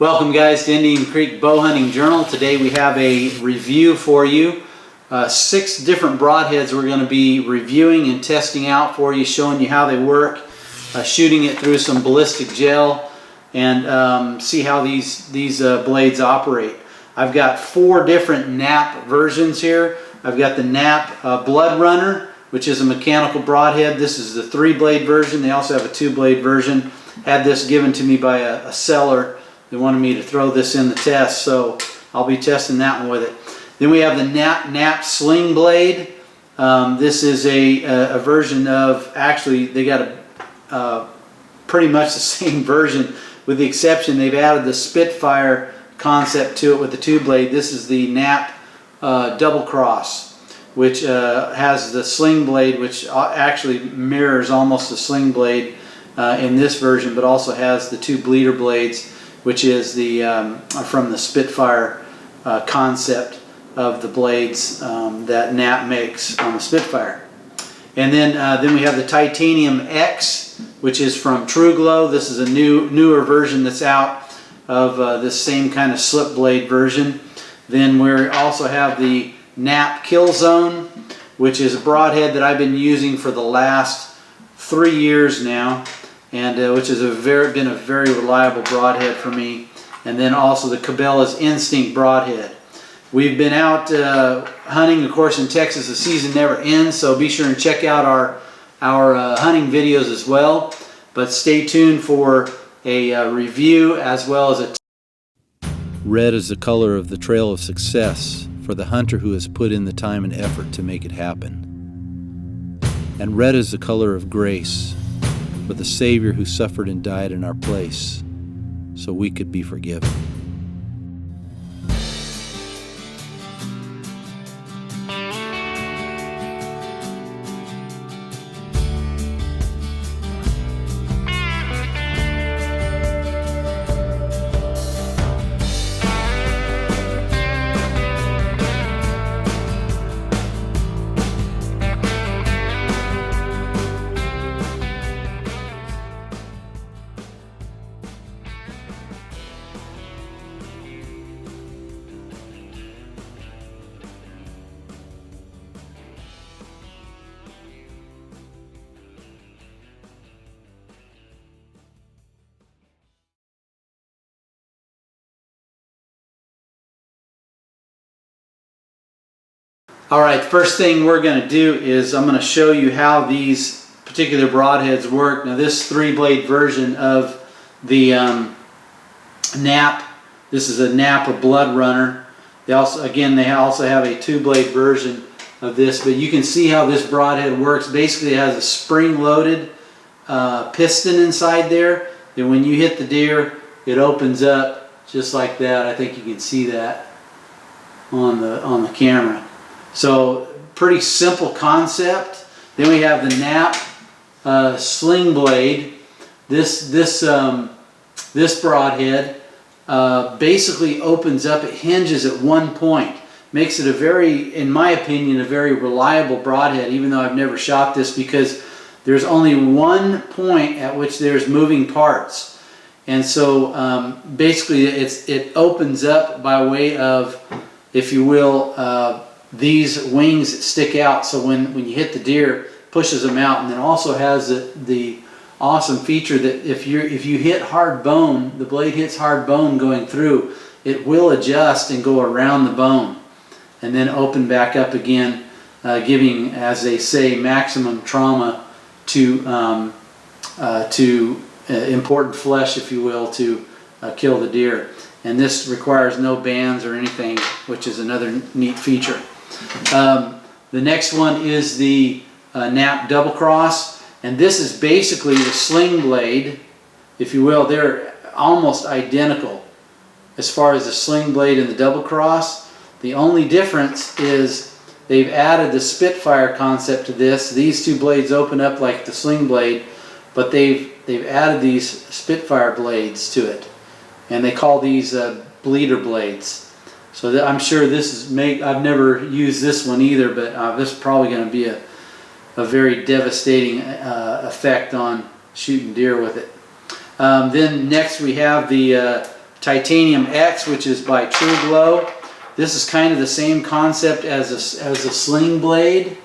Welcome guys to Indian Creek Bow Hunting Journal. Today we have a review for you. 6 different broadheads we're going to be reviewing and testing out for you, showing you how they work, shooting it through some ballistic gel, and see how these blades operate. I've got 4 different Nap versions here. I've got the Nap Bloodrunner, which is a mechanical broadhead. This is the 3-blade version. They also have a 2-blade version. Had this given to me by a seller. They wanted me to throw this in the test, so I'll be testing that one with it. Then we have the Nap Slingblade. This is a version of, actually they got pretty much the same version, with the exception they've added the Spitfire concept to it with the 2-blade. This is the Nap Doublecross, which has the Slingblade, which actually mirrors almost the Slingblade in this version, but also has the 2 bleeder blades, which is the from the Spitfire concept of the blades that Nap makes on the Spitfire. And then we have the Titanium X, which is from TruGlo. This is a newer version that's out of this same kind of slip blade version. Then we also have the Nap Killzone, which is a broadhead that I've been using for the last 3 years now, and which has been a very reliable broadhead for me. And then also the Cabela's Instinct broadhead. We've been out hunting, of course, in Texas. The season never ends, so be sure and check out our hunting videos as well. But stay tuned for a review as well as a... Red is the color of the trail of success for the hunter who has put in the time and effort to make it happen. And red is the color of grace for the Savior who suffered and died in our place so we could be forgiven. Alright, first thing we're going to do is I'm going to show you how these particular broadheads work. Now this 3-blade version of the Nap, this is a Nap Bloodrunner. They also have a 2-blade version of this, but you can see how this broadhead works. Basically it has a spring-loaded piston inside there, and when you hit the deer it opens up just like that. I think you can see that on the camera. So pretty simple concept. Then we have the Nap Slingblade. This broadhead basically opens up. It hinges at one point. Makes it a very, in my opinion, a very reliable broadhead, even though I've never shot this, because there's only one point at which there's moving parts. And so basically it opens up by way of, if you will, these wings that stick out, so when you hit the deer, pushes them out. And then also has the awesome feature that if you hit hard bone, the blade hits hard bone going through, it will adjust and go around the bone and then open back up again, giving, as they say, maximum trauma to important flesh, if you will, to kill the deer. And this requires no bands or anything, which is another neat feature. The next one is the Nap Doublecross, and this is basically the Slingblade, if you will. They're almost identical as far as the Slingblade and the Doublecross. The only difference is they've added the Spitfire concept to this. These 2 blades open up like the Slingblade, but they've added these Spitfire blades to it, and they call these bleeder blades. So I'm sure this is I've never used this one either, but this is probably going to be a very devastating effect on shooting deer with it. Then next we have the Titanium X, which is by TruGlo. This is kind of the same concept as a sling blade.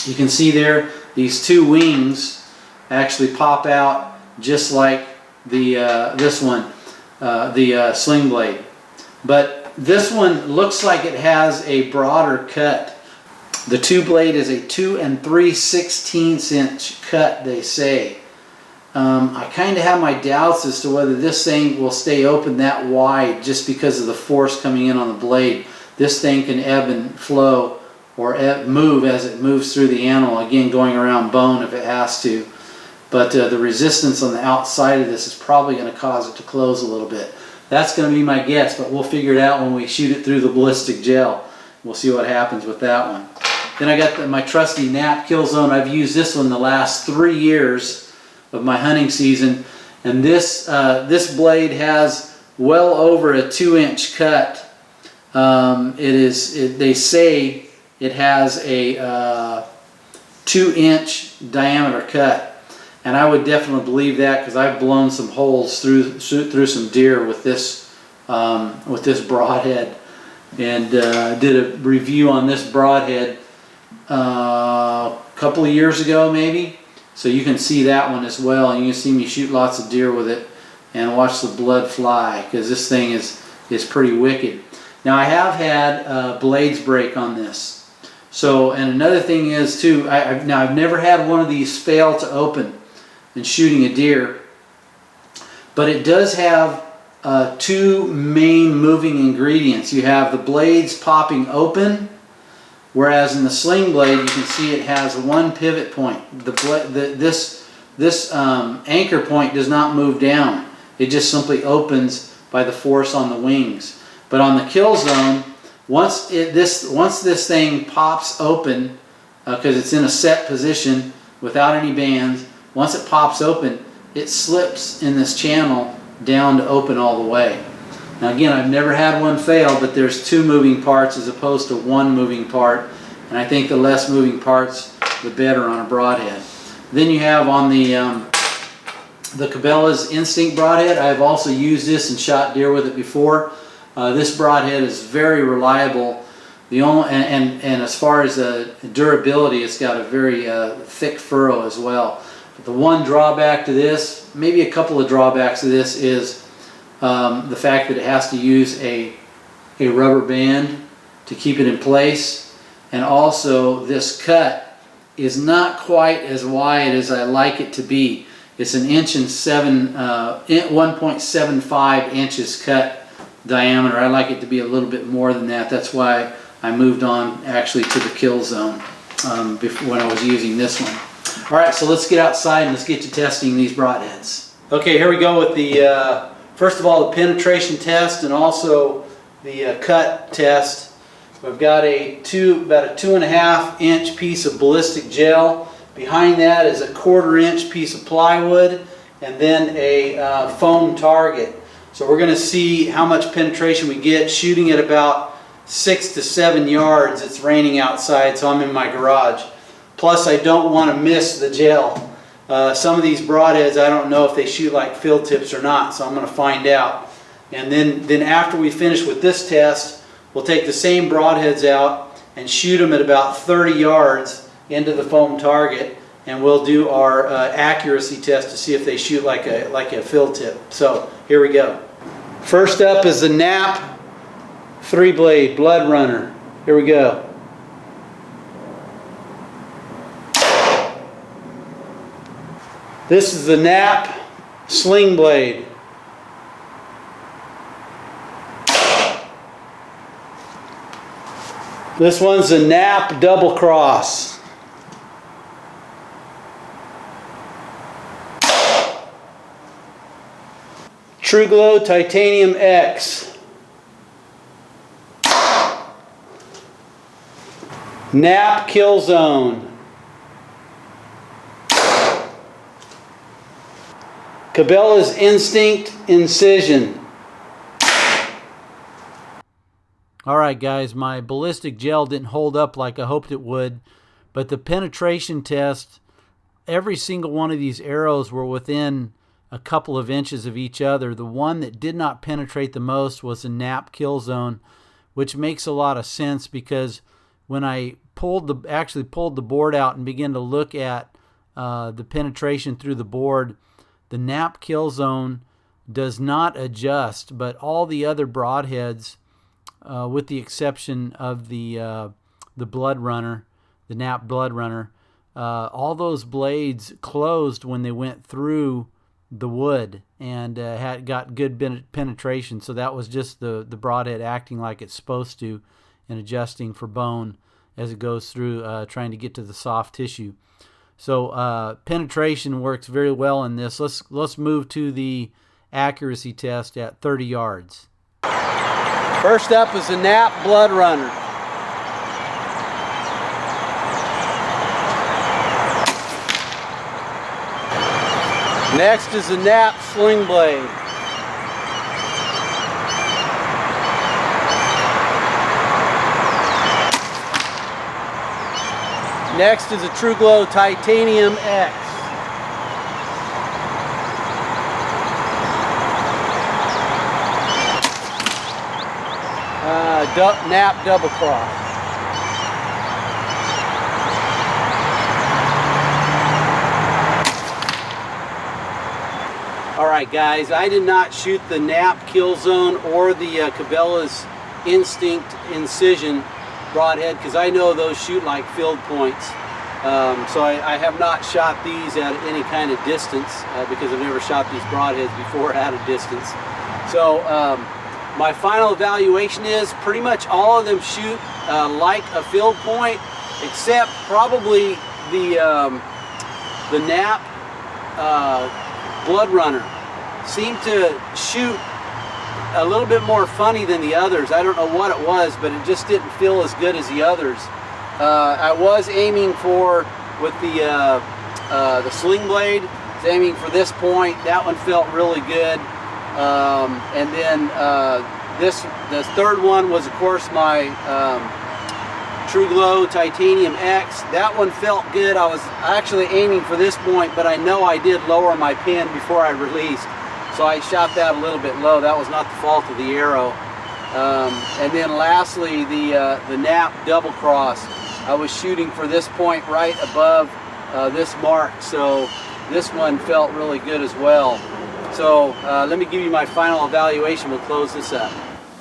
You can see there these two wings actually pop out just like the this one, the sling blade. But this one looks like it has a broader cut. The two blade is a 2 3/16 inch cut, they say. I kind of have my doubts as to whether this thing will stay open that wide just because of the force coming in on the blade. This thing can ebb and flow or move as it moves through the animal, again going around bone if it has to. But the resistance on the outside of this is probably going to cause it to close a little bit. That's going to be my guess, but we'll figure it out when we shoot it through the ballistic gel. We'll see what happens with that one. Then I got my trusty Nap Killzone. I've used this one the last 3 years of my hunting season, and this blade has well over a 2-inch cut. They say it has a 2-inch diameter cut, and I would definitely believe that because I've blown some holes through some deer with this broadhead, and did a review on this broadhead a couple of years ago maybe. So you can see that one as well, and you can see me shoot lots of deer with it and watch the blood fly, because this thing is pretty wicked. Now I have had blades break on this. So, and another thing is too, I've never had one of these fail to open in shooting a deer, but it does have two main moving ingredients. You have the blades popping open, whereas in the sling blade you can see it has one pivot point. This anchor point does not move down. It just simply opens by the force on the wings. But on the Killzone, once this thing pops open, because it's in a set position without any bands, once it pops open, it slips in this channel down to open all the way. Now again, I've never had one fail, but there's two moving parts as opposed to one moving part, and I think the less moving parts, the better on a broadhead. Then you have on the Cabela's Instinct broadhead. I've also used this and shot deer with it before. This broadhead is very reliable. And as far as durability, it's got a very thick furrow as well. But the one drawback to this, maybe a couple of drawbacks to this, is the fact that it has to use a rubber band to keep it in place, and also this cut is not quite as wide as I like it to be. It's an 1.75 inches cut diameter. I like it to be a little bit more than that. That's why I moved on actually to the Killzone when I was using this one. All right, so let's get outside and let's get to testing these broadheads. Okay, here we go with the first of all, the penetration test and also the cut test. We've got about a 2.5 inch piece of ballistic gel. Behind that is a 1/4 inch piece of plywood, and then a foam target. So we're going to see how much penetration we get shooting at about 6 to 7 yards. It's raining outside, so I'm in my garage. Plus, I don't want to miss the gel. Some of these broadheads, I don't know if they shoot like field tips or not, so I'm going to find out. And then after we finish with this test, we'll take the same broadheads out and shoot them at about 30 yards into the foam target, and we'll do our accuracy test to see if they shoot like a field tip. So here we go. First up is the Nap 3-blade Bloodrunner. Here we go. This is the Nap Slingblade. This one's the Nap Doublecross. TruGlo Titanium X. Nap Killzone. Cabela's Instinct Incision. Alright guys, my ballistic gel didn't hold up like I hoped it would, but the penetration test, every single one of these arrows were within a couple of inches of each other. The one that did not penetrate the most was a Nap Killzone, which makes a lot of sense because when I actually pulled the board out and began to look at the penetration through the board, the Nap Killzone does not adjust, but all the other broadheads, with the exception of the Bloodrunner, the Nap Bloodrunner, all those blades closed when they went through the wood and got good penetration. So that was just the broadhead acting like it's supposed to and adjusting for bone as it goes through, trying to get to the soft tissue. So penetration works very well in this. Let's move to the accuracy test at 30 yards. First up is the Nap Bloodrunner. Next is the Nap Slingblade. Next is the TruGlo Titanium X. Nap Doublecross. Alright guys, I did not shoot the Nap Killzone or the Cabela's Instinct Incision broadhead because I know those shoot like field points. So I have not shot these at any kind of distance because I've never shot these broadheads before at a distance. So my final evaluation is pretty much all of them shoot like a field point, except probably the Nap Bloodrunner seemed to shoot a little bit more funny than the others. I don't know what it was, but it just didn't feel as good as the others. I was aiming for, with the Slingblade, I was aiming for this point. That one felt really good. And then the third one was, of course, my TruGlo Titanium X. That one felt good. I was actually aiming for this point, but I know I did lower my pin before I released. So I shot that a little bit low. That was not the fault of the arrow. And then lastly, the Nap Doublecross. I was shooting for this point right above this mark. So this one felt really good as well. So let me give you my final evaluation. We'll close this up.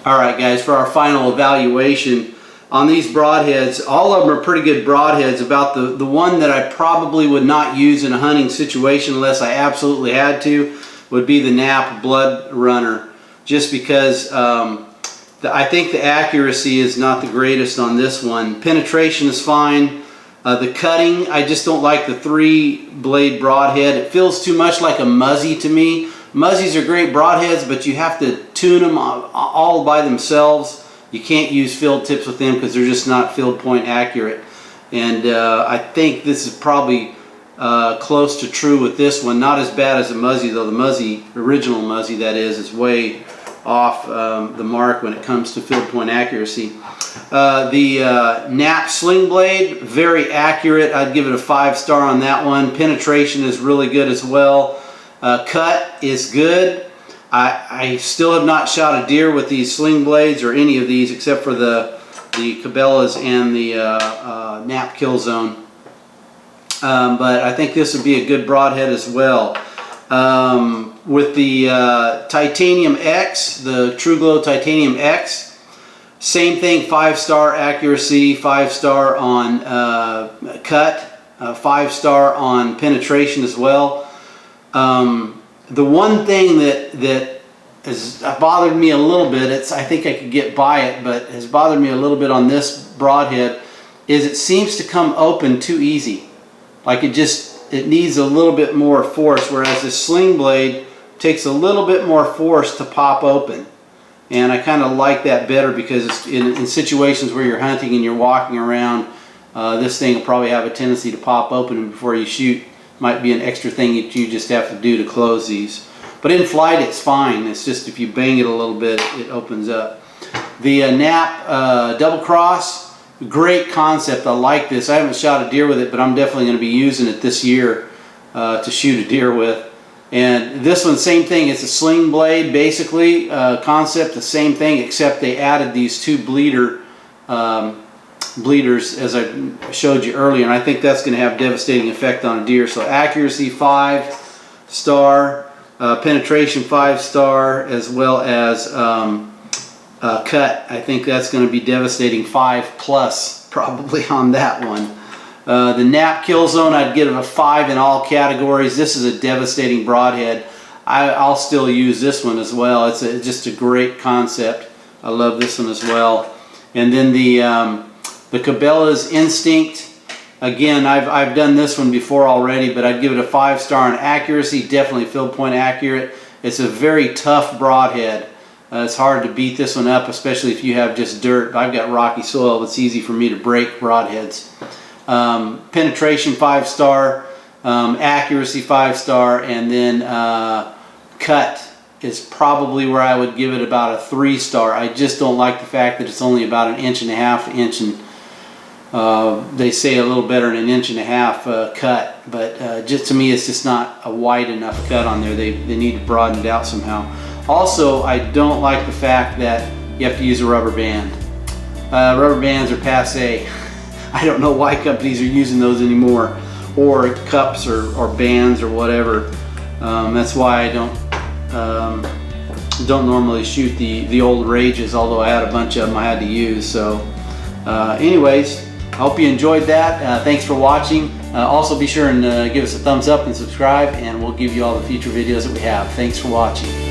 Alright guys, for our final evaluation on these broadheads, all of them are pretty good broadheads. About the one that I probably would not use in a hunting situation unless I absolutely had to would be the Nap Bloodrunner, just because I think the accuracy is not the greatest on this one. Penetration is fine. The cutting, I just don't like the 3-blade broadhead. It feels too much like a Muzzy to me. Muzzies are great broadheads, but you have to tune them all by themselves. You can't use field tips with them because they're just not field point accurate. And I think this is probably close to true with this one. Not as bad as the Muzzy, though. The Muzzy, original Muzzy that is way off the mark when it comes to field point accuracy. The Nap Slingblade, very accurate. I'd give it a 5-star on that one. Penetration is really good as well. Cut is good. I still have not shot a deer with these sling blades or any of these except for the Cabela's and the Nap Killzone. But I think this would be a good broadhead as well. With the Titanium X, the TruGlo Titanium X, same thing, 5-star accuracy, 5-star on cut, 5-star on penetration as well. The one thing that has bothered me a little bit, I think I could get by it, but has bothered me a little bit on this broadhead, is it seems to come open too easy. Like it needs a little bit more force, whereas this sling blade takes a little bit more force to pop open. And I kind of like that better because in situations where you're hunting and you're walking around, this thing will probably have a tendency to pop open, and before you shoot, might be an extra thing that you just have to do to close these. But in flight it's fine. It's just if you bang it a little bit, it opens up. The Nap Doublecross, great concept. I like this. I haven't shot a deer with it, but I'm definitely going to be using it this year to shoot a deer with. And this one, same thing. It's a sling blade, basically. Concept, the same thing, except they added these two bleeders, as I showed you earlier. And I think that's going to have a devastating effect on a deer. So accuracy 5-star, penetration 5-star, as well as cut. I think that's going to be devastating 5+ probably on that one. The nap Killzone, I'd give it a 5 in all categories. This is a devastating broadhead. I'll still use this one as well. It's just a great concept. I love this one as well. And then the Cabela's Instinct. Again, I've done this one before already, but I'd give it a 5-star in accuracy. Definitely field point accurate. It's a very tough broadhead. It's hard to beat this one up, especially if you have just dirt. I've got rocky soil. It's easy for me to break broadheads. Penetration 5-star, accuracy 5-star, and then cut is probably where I would give it about a 3-star. I just don't like the fact that it's only about 1.5 inches they say a little better than 1.5 inch cut, but just to me it's just not a wide enough cut on there. They need to broaden it out somehow. Also, I don't like the fact that you have to use a rubber band. Rubber bands are passé. I don't know why companies are using those anymore, or cups or bands or whatever. That's why I don't normally shoot the old Rages, although I had a bunch of them I had to use. So anyways, I hope you enjoyed that. Thanks for watching. Also be sure and give us a thumbs up and subscribe, and we'll give you all the future videos that we have. Thanks for watching.